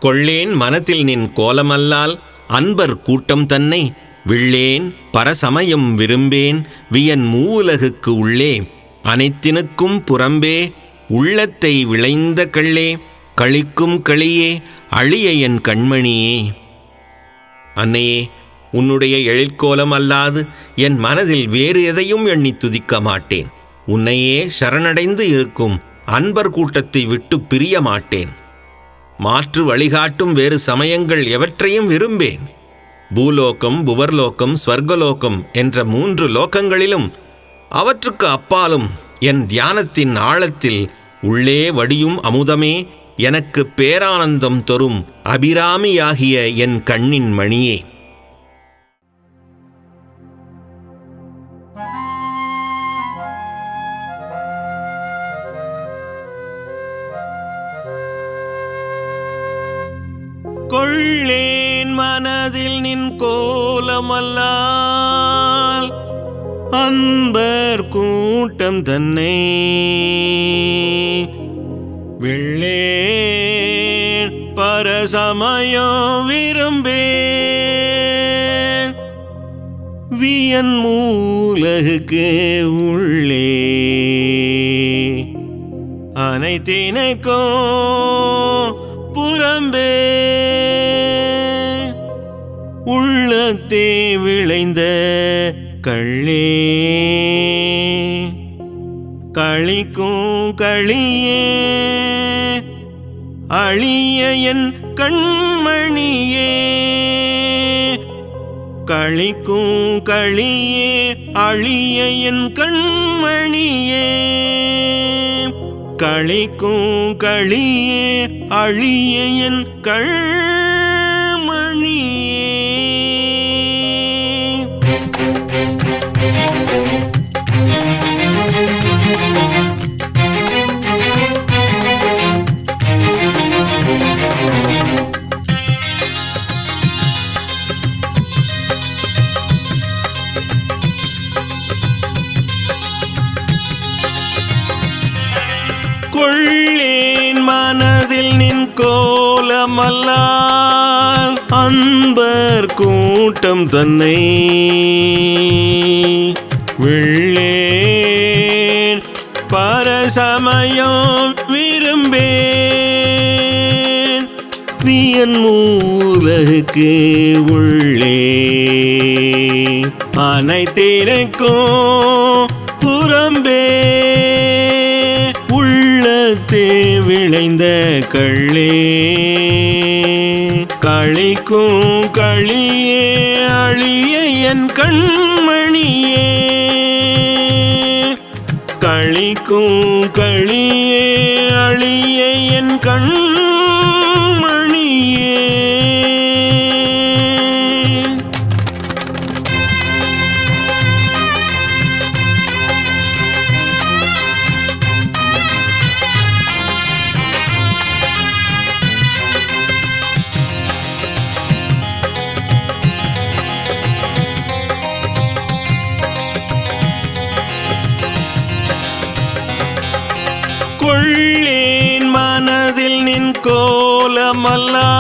கொள்ளேன் மனத்தில் நின் கோலமல்லால் அன்பர் கூட்டம் தன்னை விள்ளேன் பரசமயம் விரும்பேன் வியன் மூலகுக்கு உள்ளே அனைத்தினுக்கும் புறம்பே உள்ளத்தை விளைந்த கள்ளே களிக்கும் களியே அழிய என் கண்மணியே. அன்னையே, உன்னுடைய எழிற்கோலம் அல்லாது என் மனதில் வேறு எதையும் எண்ணி துதிக்க மாட்டேன். உன்னையே சரணடைந்து இருக்கும் அன்பர் கூட்டத்தை விட்டு பிரிய மாட்டேன். மாற்று வழிகாட்டும் வேறு சமயங்கள் எவற்றையும் விரும்பேன். பூலோகம், புவர்லோகம், ஸ்வர்கலோகம் என்ற 3 லோகங்களிலும் அவற்றுக்கு அப்பாலும் என் தியானத்தின் ஆழத்தில் உள்ளே வடியும் அமுதமே எனக்கு பேரானந்தம் தரும் அபிராமியாகிய என் கண்ணின் மணியே. கொள்ளேன் மனதில் நின் கோலமல்லால் அன்பர் கூட்டம் தன்னை விள்ளேன் பரசமயம் விரும்பேன் வியன் மூலகுக்கு உள்ளே அனைத்தினுக்கும் புறம்பே உள்ளத்தே விளைந்த கள்ளே களிக்கும் களியே அழிய என் கண்மணியே. களிக்கும் களியே அழிய என் கண்மணியே. களிக்கும் களியே அழிய என் கண்மணியே. கொள்ளேன் மனதில் நின் கோலமல்லால் அன்பர் கூட்டம் தன்னை விள்ளேன் பரசமயம் விரும்பேன் வியன் மூலகுக்கு உள்ளே அனைத்தினுக்கும் புறம்பே உள்ளத்தே விளைந்த கள்ளே களிக்கும் களியே அழிய என் கண்மணியே. களிக்கும் களியே அழிய என் கண்மணியே. கொள்ளேன் மனதில் நின் கோலமல்லால்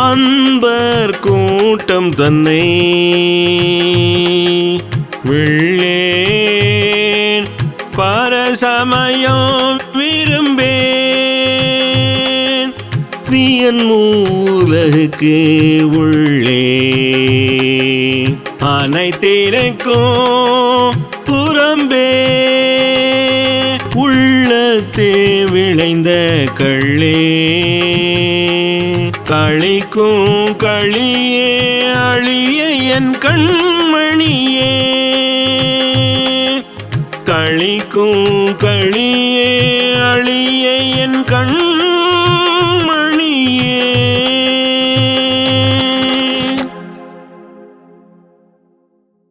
அன்பர் கூட்டம் தன்னை விள்ளேன் பரசமயம் விரும்பேன் வியன் மூலகுக்கு உள்ளே அனைத்தினுக்கும் புறம்பே உள்ளத்தே விளைந்த கள்ளே களிக்கும் களியே அழிய என் கண்மணியே. களிக்கும் களியே அழிய என் கண்